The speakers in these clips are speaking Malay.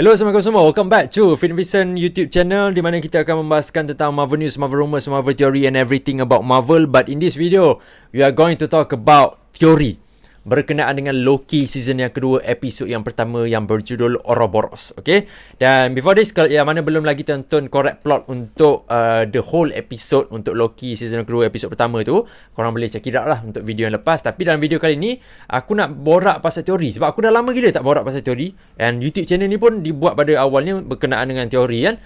Hello assalamualaikum semua, welcome back to Fit Vincent YouTube channel, di mana kita akan membahaskan tentang Marvel News, Marvel Rumors, Marvel Theory and everything about Marvel. But in this video, we are going to talk about theory berkenaan dengan Loki season yang kedua, episod yang pertama yang berjudul Ouroboros. Okay, dan before this, kalau yang mana belum lagi tonton correct plot untuk the whole episode untuk Loki season yang kedua, episod pertama tu, korang boleh check it out lah untuk video yang lepas. Tapi dalam video kali ni, aku nak borak pasal teori, sebab aku dah lama gila tak borak pasal teori. And YouTube channel ni pun dibuat pada awalnya berkenaan dengan teori kan.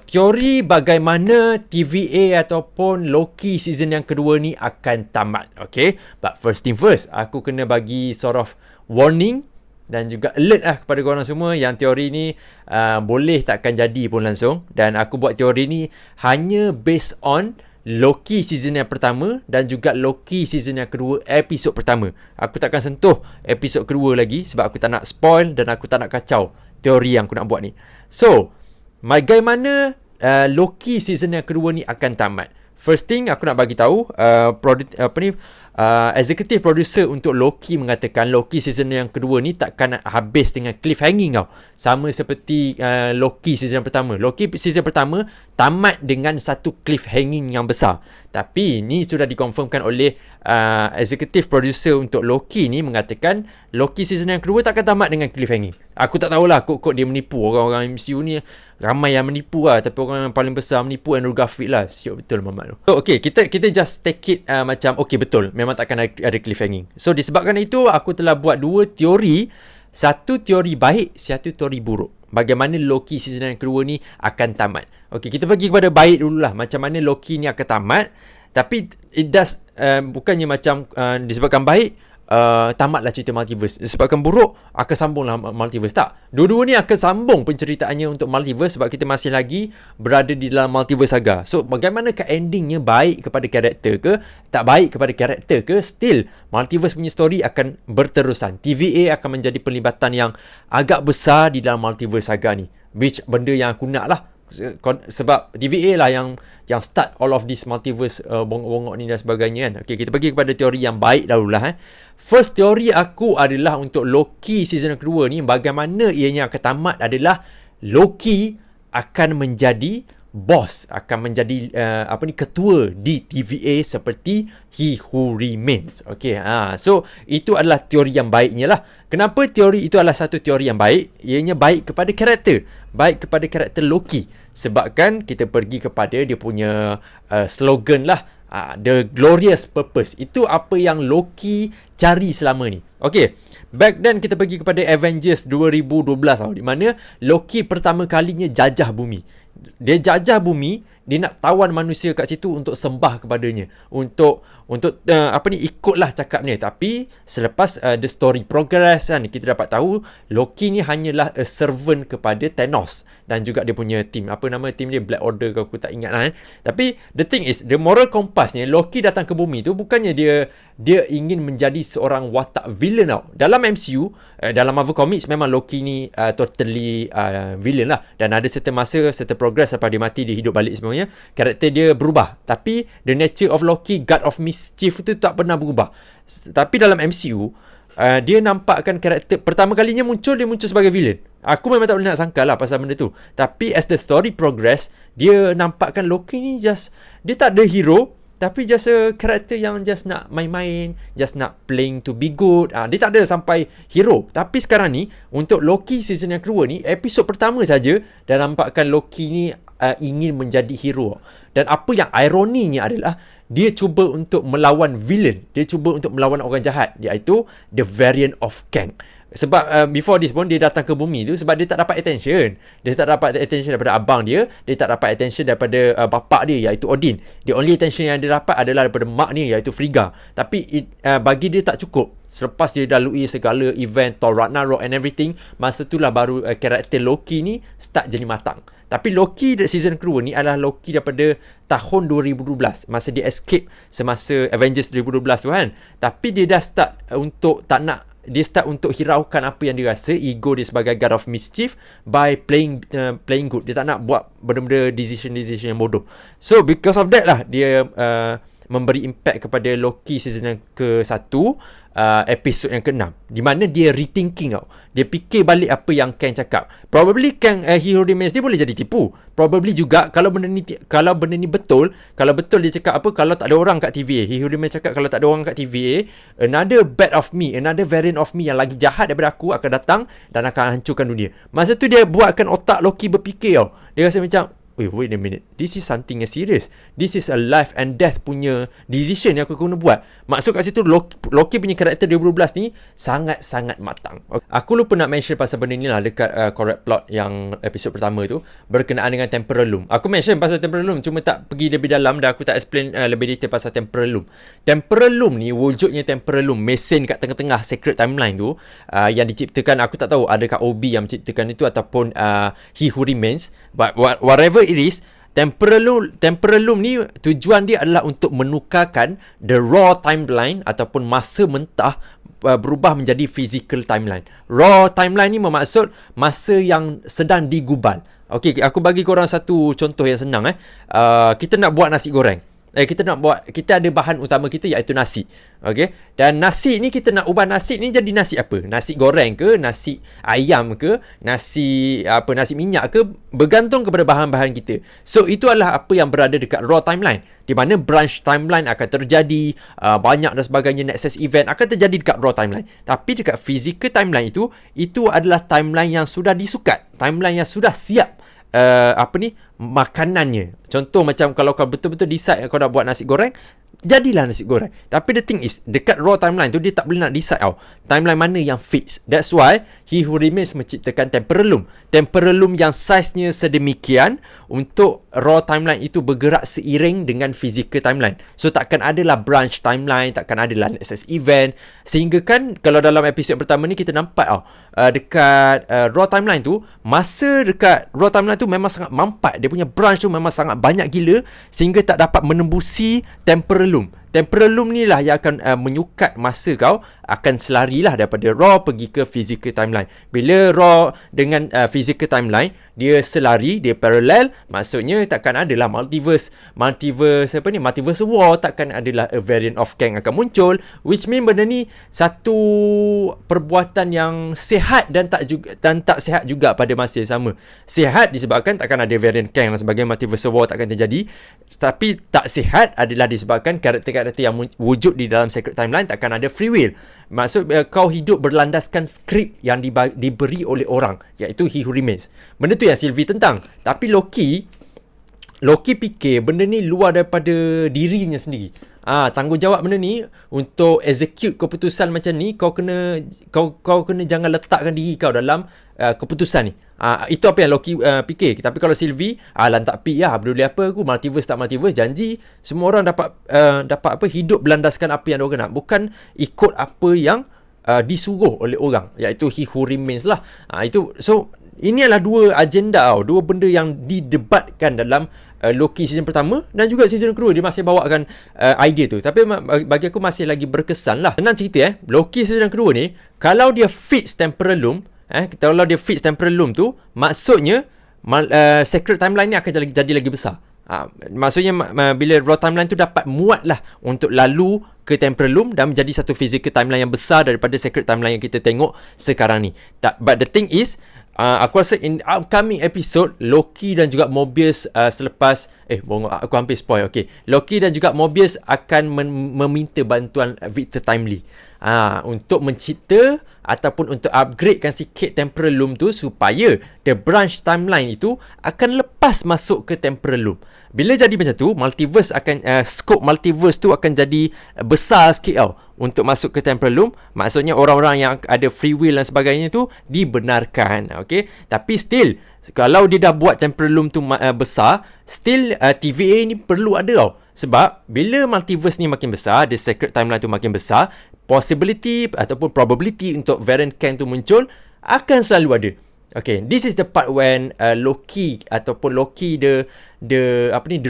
Teori bagaimana TVA ataupun Loki season yang kedua ni akan tamat. Okay, but first thing first, aku kena bagi sort of warning dan juga alert lah kepada korang semua yang teori ni boleh takkan jadi pun langsung. Dan aku buat teori ni hanya based on Loki season yang pertama dan juga Loki season yang kedua, episod pertama. Aku takkan sentuh episod kedua lagi sebab aku tak nak spoil dan aku tak nak kacau teori yang aku nak buat ni. So, bagaimana Loki season yang kedua ni akan tamat? First thing aku nak bagi tahu, executive producer untuk Loki mengatakan Loki season yang kedua ni takkan habis dengan cliffhanging tau. Sama seperti Loki season pertama. Loki season pertama tamat dengan satu cliffhanging yang besar. Tapi ni sudah dikonfirmkan oleh executive producer untuk Loki ni mengatakan Loki season yang kedua takkan tamat dengan cliffhanging. Aku tak tahulah kok dia menipu. Orang-orang MCU ni ramai yang menipu lah, tapi orang yang paling besar menipu Andrew Garfield lah. Siap betul Mamat tu. So okay, kita just take it macam okay, betul, memang takkan ada cliffhanging. So disebabkan itu, aku telah buat dua teori. Satu teori baik, satu teori buruk, bagaimana Loki season yang kedua ni akan tamat. Okay, kita pergi kepada baik dululah. Macam mana Loki ni akan tamat. Tapi it does bukannya macam disebabkan baik tamatlah cerita multiverse, disebabkan buruk akan sambunglah multiverse. Tak, dua-dua ni akan sambung penceritaannya untuk multiverse sebab kita masih lagi berada di dalam multiverse saga. So bagaimanakah endingnya, baik kepada karakter ke, tak baik kepada karakter ke, still multiverse punya story akan berterusan. TVA akan menjadi pelibatan yang agak besar di dalam multiverse saga ni, which benda yang aku nak lah. Sebab TVA lah yang start all of this multiverse bongok-bongok ni dan sebagainya kan. Okay, kita pergi kepada teori yang baik dahululah. First teori aku adalah untuk Loki season kedua ni, bagaimana ianya akan tamat adalah Loki akan menjadi boss, akan menjadi ketua di TVA seperti He Who Remains. Okay, so itu adalah teori yang baiknya lah. Kenapa teori itu adalah satu teori yang baik? Ianya baik kepada karakter, baik kepada karakter Loki. Sebabkan kita pergi kepada dia punya slogan lah, The Glorious Purpose. Itu apa yang Loki cari selama ni. Okay, back then kita pergi kepada Avengers 2012 tau, di mana Loki pertama kalinya jajah bumi. Dia jajah bumi, dia nak tawan manusia kat situ untuk sembah kepadanya, untuk ikutlah cakapnya. Tapi selepas the story progress kan, kita dapat tahu Loki ni hanyalah a servant kepada Thanos dan juga dia punya team. Apa nama team dia? Black Order ke, aku tak ingat lah kan. Tapi the thing is, the moral compass ni, Loki datang ke bumi tu bukannya dia ingin menjadi seorang watak villain tau. Dalam MCU, dalam Marvel Comics, memang Loki ni totally villain lah. Dan ada certain masa, certain progress lepas dia mati, dia hidup balik semuanya, karakter dia berubah. Tapi the nature of Loki, God of Mischief tu tak pernah berubah. Tapi dalam MCU, dia nampakkan karakter pertama kalinya dia muncul sebagai villain. Aku memang tak boleh nak sangka lah pasal benda tu. Tapi as the story progress, dia nampakkan Loki ni dia tak ada hero, tapi just a karakter yang just nak main-main, just nak playing to be good. Dia tak ada sampai hero. Tapi sekarang ni, untuk Loki season yang kedua ni, episod pertama saja dah nampakkan Loki ni ingin menjadi hero. Dan apa yang ironinya adalah, dia cuba untuk melawan villain, dia cuba untuk melawan orang jahat, iaitu the variant of Kang. Sebab before this pun dia datang ke bumi tu sebab dia tak dapat attention. Dia tak dapat attention daripada abang dia, dia tak dapat attention daripada bapak dia, iaitu Odin. The only attention yang dia dapat adalah daripada mak dia, iaitu Frigga. Tapi bagi dia tak cukup. Selepas dia lalui segala event Thor Ragnarok and everything, masa itulah baru karakter Loki ni start jadi matang. Tapi Loki season kedua ni adalah Loki daripada tahun 2012, masa dia escape semasa Avengers 2012 tu kan. Tapi dia dah start untuk untuk hiraukan apa yang dia rasa, ego dia sebagai God of Mischief, by playing good. Dia tak nak buat benda-benda decision yang bodoh. So because of that lah, dia memberi impact kepada Loki season yang ke-1, episod yang ke-6, di mana dia rethinking tau. Dia fikir balik apa yang Kang cakap. Probably Kang He Who Remains dia boleh jadi tipu. Probably juga kalau benda ni betul, kalau betul dia cakap apa, kalau tak ada orang kat TVA, He Who Remains cakap kalau tak ada orang kat TVA, another variant of me yang lagi jahat daripada aku akan datang dan akan hancurkan dunia. Masa tu dia buatkan otak Loki berfikir tau. Dia rasa macam, wait a minute. This is something yang serious. This is a life and death punya decision yang aku kena buat. Maksud kat situ Loki punya karakter 2012 ni sangat-sangat matang. Aku lupa nak mention pasal benda ni lah dekat correct plot yang episod pertama tu, berkenaan dengan temporal loom. Aku mention pasal temporal loom, cuma tak pergi lebih dalam dan aku tak explain lebih detail pasal temporal loom. Temporal loom ni, wujudnya temporal loom, mesin kat tengah-tengah secret timeline tu, yang diciptakan, aku tak tahu adakah Obi yang menciptakan itu ataupun He Who Remains, but whatever it is, temporal loom ni tujuan dia adalah untuk menukarkan the raw timeline ataupun masa mentah berubah menjadi physical timeline. Raw timeline ni bermaksud masa yang sedang digubal. Okey, aku bagi korang satu contoh yang senang. Kita nak buat nasi goreng. Kita ada bahan utama kita iaitu nasi. Okey. Dan nasi ni kita nak ubah nasi ni jadi nasi apa? Nasi goreng ke, nasi ayam ke, nasi minyak ke, bergantung kepada bahan-bahan kita. So itu adalah apa yang berada dekat raw timeline, di mana branch timeline akan terjadi, banyak dan sebagainya, nexus event akan terjadi dekat raw timeline. Tapi dekat physical timeline itu adalah timeline yang sudah disukat, timeline yang sudah siap makanannya. Contoh macam kalau kau betul-betul decide kau nak buat nasi goreng, jadilah nasi goreng. Tapi the thing is, dekat raw timeline tu dia tak boleh nak decide timeline mana yang fix. That's why He Who Remains menciptakan temporal loom yang saiznya sedemikian untuk raw timeline itu bergerak seiring dengan physical timeline. So takkan adalah branch timeline, takkan adalah nexus event, sehingga kan kalau dalam episod pertama ni kita nampak dekat raw timeline tu, masa dekat raw timeline tu memang sangat mampat. Dia punya branch tu memang sangat banyak gila sehingga tak dapat menembusi temporal loom. Temporal loom ni lah yang akan menyukat masa kau akan selarilah daripada raw pergi ke physical timeline. Bila raw dengan physical timeline dia selari, dia parallel, maksudnya takkan adalah multiverse war, takkan adalah a variant of Kang akan muncul, which mean benda ni satu perbuatan yang sihat dan tak sihat juga pada masa yang sama. Sihat disebabkan takkan ada variant Kang dan sebagainya, multiverse war takkan terjadi. Tapi tak sihat adalah disebabkan karakter-karakter yang wujud di dalam secret timeline takkan ada free will. Maksud kau hidup berlandaskan skrip yang diberi oleh orang, iaitu He Who Remains. Benda tu yang Sylvie tentang. Tapi Loki fikir benda ni luar daripada dirinya sendiri. Tanggungjawab benda ni untuk execute keputusan macam ni, kau kena jangan letakkan diri kau dalam keputusan ni. Itu apa yang Loki fikir. Tapi kalau Sylvie, lantak pi lah, peduli apa aku, multiverse tak multiverse, janji semua orang dapat hidup berlandaskan apa yang diorang nak, bukan ikut apa yang disuruh oleh orang, iaitu He Who Remains lah. Itu, so ini adalah dua agenda dua benda yang didebatkan dalam Loki season pertama dan juga season kedua. Dia masih bawakan idea tu, tapi bagi aku masih lagi berkesan lah. Senang cerita Loki season kedua ni, kalau dia fix temporal loom, tu maksudnya secret timeline ni akan jadi lagi besar. Maksudnya bila raw timeline tu dapat muat lah untuk lalu ke temporal loom dan menjadi satu physical timeline yang besar daripada secret timeline yang kita tengok sekarang ni. But the thing is, aku rasa in upcoming episode, Loki dan juga Mobius selepas aku hampir spoil. Okay, Loki dan juga Mobius akan meminta bantuan Victor Timely untuk mencipta ataupun untuk upgradekan sikit temporal loom tu supaya the branch timeline itu akan lepas masuk ke temporal loom. Bila jadi macam tu, multiverse akan scope multiverse tu akan jadi besar sikit untuk masuk ke temporal loom. Maksudnya orang-orang yang ada free will dan sebagainya tu dibenarkan. Okay, tapi still kalau dia dah buat temporal loom tu besar, still TVA ni perlu ada sebab bila multiverse ni makin besar, the secret timeline tu makin besar, possibility ataupun probability untuk variant Kang tu muncul akan selalu ada. Okay, this is the part when Loki ataupun Loki the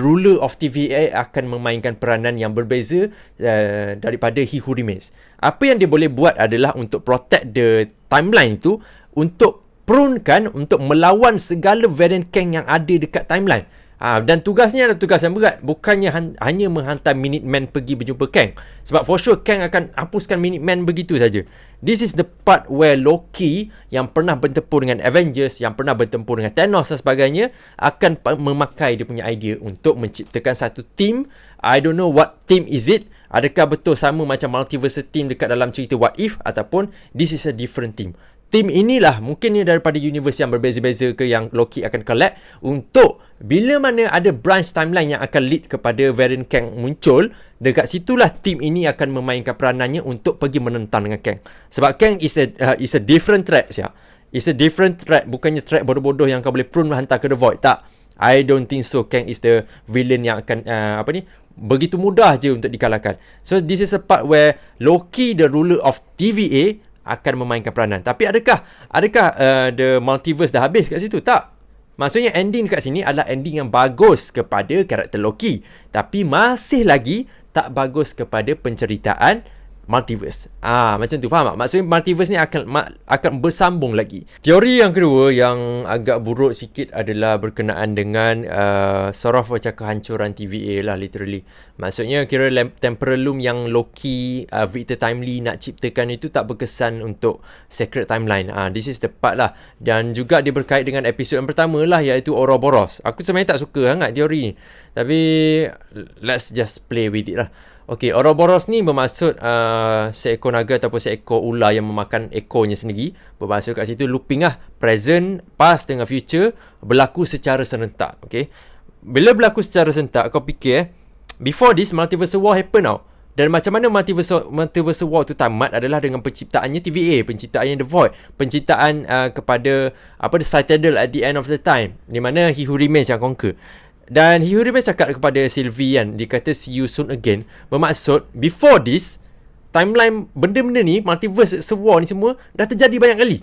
ruler of TVA akan memainkan peranan yang berbeza daripada He Who Remains. Apa yang dia boleh buat adalah untuk protect the timeline tu, untuk prone kan untuk melawan segala variant Kang yang ada dekat timeline. Dan tugasnya adalah tugas yang berat. Bukannya hanya menghantar Minuteman pergi berjumpa Kang. Sebab for sure Kang akan hapuskan Minuteman begitu saja. This is the part where Loki yang pernah bertempur dengan Avengers, yang pernah bertempur dengan Thanos dan sebagainya, akan memakai dia punya idea untuk menciptakan satu team. I don't know what team is it. Adakah betul sama macam multiverse team dekat dalam cerita What If, ataupun this is a different team. Team inilah mungkin ni daripada universe yang berbeza-beza ke yang Loki akan collect, untuk bila mana ada branch timeline yang akan lead kepada variant Kang muncul, dekat situlah team ini akan memainkan peranannya untuk pergi menentang dengan Kang. Sebab Kang is a different threat ya. It's a different threat, bukannya threat bodoh-bodoh yang kau boleh prune hantar ke The Void. Tak. I don't think so. Kang is the villain yang akan begitu mudah je untuk dikalahkan. So this is a part where Loki, the ruler of TVA, akan memainkan peranan. Tapi adakah the multiverse dah habis kat situ? Tak. Maksudnya ending kat sini adalah ending yang bagus kepada karakter Loki, tapi masih lagi tak bagus kepada penceritaan multiverse. Macam tu, faham tak? Maksudnya multiverse ni akan bersambung lagi. Teori yang kedua yang agak buruk sikit adalah berkenaan dengan sort of macam kehancuran TVA lah, literally. Maksudnya kira temporal loom yang Loki, Victor Timely nak ciptakan itu tak berkesan untuk Sacred Timeline. This is the part lah. Dan juga dia berkait dengan episod yang pertama lah, iaitu Ouroboros. Aku sebenarnya tak suka sangat teori ni, tapi let's just play with it lah. Okay, Ouroboros ni bermaksud seekor naga ataupun seekor ular yang memakan ekornya sendiri. Bermaksud kat situ looping lah. Present, past dengan future berlaku secara serentak. Okay, bila berlaku secara serentak, kau fikir before this Multiverse War happen tau. Dan macam mana Multiverse War tu tamat adalah dengan penciptaannya TVA, penciptaannya The Void, penciptaan kepada The Citadel at the end of the time, di mana He Who Remains yang conquer. Dan He Who Remains cakap kepada Sylvie kan, dia kata see you soon again. Bermaksud before this timeline, benda-benda ni, Multiverse War ni semua dah terjadi banyak kali.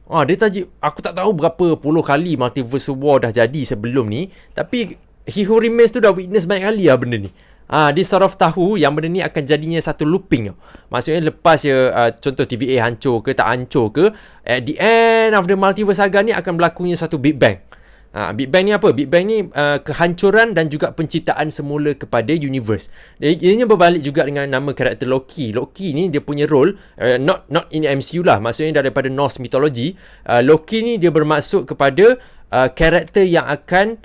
Dia tajuk, aku tak tahu berapa puluh kali Multiverse War dah jadi sebelum ni, tapi He Who Remains tu dah witness banyak kali lah benda ni. Dia sort of tahu yang benda ni akan jadinya satu looping. Maksudnya lepas contoh TVA hancur ke tak hancur ke, at the end of the Multiverse Saga ni akan berlakunya satu Big Bang. Big Bang ni apa? Big Bang ni kehancuran dan juga penciptaan semula kepada universe. Ianya berbalik juga dengan nama karakter Loki. Loki ni dia punya role not in MCU lah. Maksudnya daripada Norse mythology, Loki ni dia bermaksud kepada karakter yang akan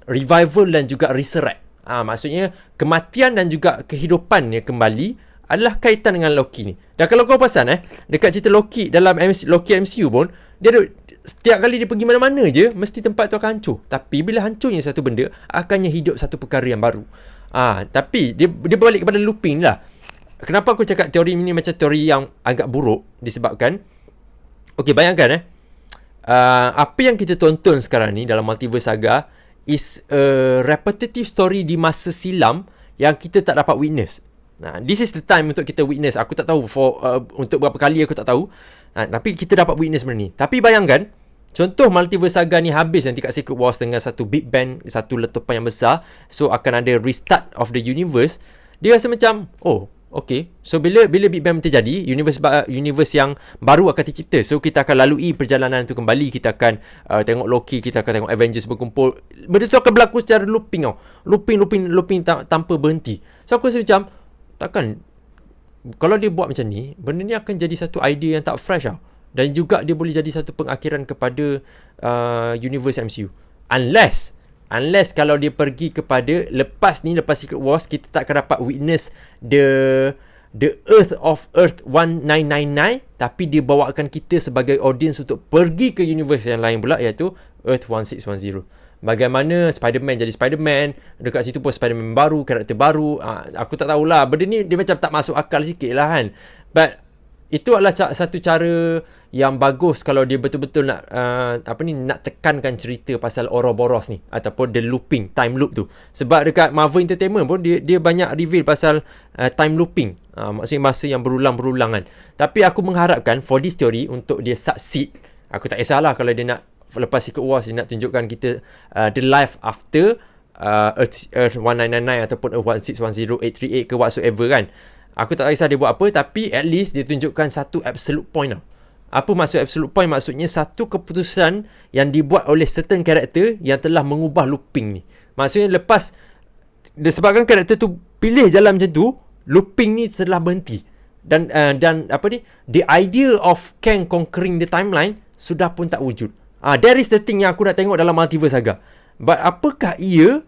revival dan juga resurrect. Maksudnya kematian dan juga kehidupannya kembali adalah kaitan dengan Loki ni. Dan kalau kau perasan dekat cerita Loki dalam Loki MCU pun, dia setiap kali dia pergi mana-mana je, mesti tempat tu akan hancur. Tapi bila hancurnya satu benda, akannya hidup satu perkara yang baru. Tapi dia berbalik kepada looping lah. Kenapa aku cakap teori ini macam teori yang agak buruk? Disebabkan, okay, bayangkan apa yang kita tonton sekarang ni dalam Multiverse Saga is a repetitive story di masa silam yang kita tak dapat witness. This is the time untuk kita witness. Aku tak tahu untuk berapa kali, aku tak tahu. Tapi kita dapat witness benda ni. Tapi bayangkan, contoh Multiverse Saga ni habis nanti kat Secret Wars dengan satu Big Bang, satu letupan yang besar. So akan ada restart of the universe. Dia rasa macam, okay. So bila Big Bang terjadi, universe yang baru akan tercipta. So kita akan lalui perjalanan tu kembali. Kita akan tengok Loki, kita akan tengok Avengers berkumpul. Benda tu akan berlaku secara looping tau. Looping tanpa berhenti. So aku rasa macam, takkan kalau dia buat macam ni, benda ni akan jadi satu idea yang tak fresh tau. Dan juga dia boleh jadi satu pengakhiran kepada universe MCU. Unless kalau dia pergi kepada lepas Secret Wars, kita tak akan dapat witness the Earth of Earth 1999, tapi dia bawakan kita sebagai audience untuk pergi ke universe yang lain pula, iaitu Earth 1610. Bagaimana Spider-Man jadi Spider-Man, dekat situ pun Spider-Man baru, karakter baru. Aku tak tahulah. Benda ni dia macam tak masuk akal sikit lah kan. But itu adalah satu cara yang bagus kalau dia betul-betul nak nak tekankan cerita pasal Ouroboros ni, ataupun the looping, time loop tu. Sebab dekat Marvel Entertainment pun dia banyak reveal pasal time looping. Maksudnya masa yang berulang-berulang kan. Tapi aku mengharapkan for this theory untuk dia succeed. Aku tak kisahlah kalau dia nak lepas Secret Wars dia nak tunjukkan kita the life after Earth 1999 ataupun Earth 1610, 838 ke whatsoever kan. Aku tak kisah dia buat apa, tapi at least dia tunjukkan satu absolute point lah. Apa maksud absolute point? Maksudnya satu keputusan yang dibuat oleh certain karakter yang telah mengubah looping ni. Maksudnya lepas disebabkan karakter tu pilih jalan macam tu, looping ni telah berhenti. Dan apa ni, the idea of Kang conquering the timeline sudah pun tak wujud. That is the thing yang aku nak tengok dalam Multiverse Saga. But apakah ia,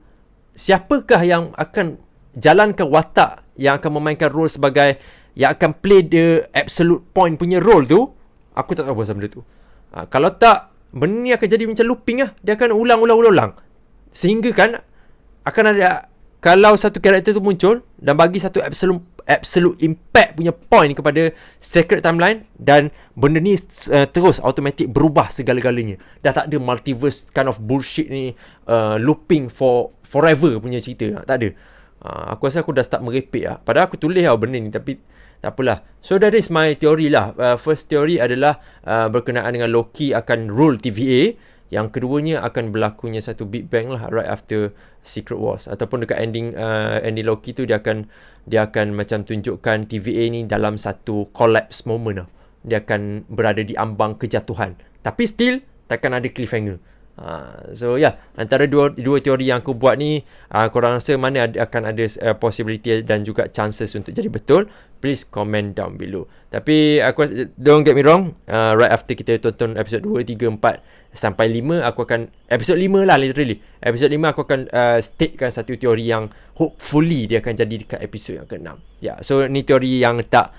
siapakah yang akan jalankan watak yang akan memainkan role sebagai, yang akan play the absolute point punya role tu, aku tak tahu pasal benda tu. Kalau tak, benda ni akan jadi macam looping lah. Dia akan ulang. Sehingga kan akan ada, kalau satu karakter tu muncul dan bagi satu absolute impact punya point kepada Sacred Timeline, dan benda ni terus automatic berubah segala-galanya. Dah tak ada multiverse kind of bullshit ni, looping for forever punya cerita. Tak ada. Aku rasa aku dah start merepek lah. Padahal aku tulis benda ni, tapi tak apalah. So that is my theory lah. First theory adalah berkenaan dengan Loki akan rule TVA. Yang keduanya akan berlakunya satu Big Bang lah right after Secret Wars, ataupun dekat ending Loki tu dia akan macam tunjukkan TVA ni dalam satu collapse moment lah. Dia akan berada di ambang kejatuhan, tapi still takkan ada cliffhanger. So yeah, antara dua teori yang aku buat ni, korang rasa mana akan ada possibility dan juga chances untuk jadi betul? Please comment down below. Tapi aku don't get me wrong, right after kita tonton episode 2, 3, 4 sampai 5, aku akan episode 5 lah literally. Episode 5 aku akan statekan satu teori yang hopefully dia akan jadi dekat episode yang ke-6. Yeah, so ni teori yang tak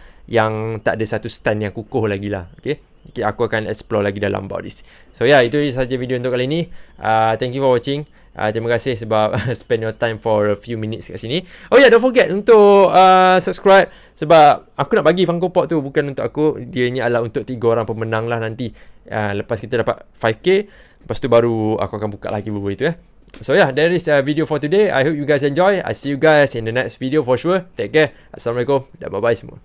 ada satu stand yang kukuh lagi lah. Okay, aku akan explore lagi dalam about this. So yeah, itu sahaja video untuk kali ni. Thank you for watching. Terima kasih sebab spend your time for a few minutes kat sini. Oh yeah, don't forget untuk subscribe, sebab aku nak bagi Funko Pop tu bukan untuk aku. Dianya adalah untuk 3 orang pemenang lah nanti. Lepas kita dapat 5k, lepas tu baru aku akan buka lagi buku itu So yeah, that is video for today. I hope you guys enjoy. I see you guys in the next video for sure. Take care. Assalamualaikum dan bye-bye semua.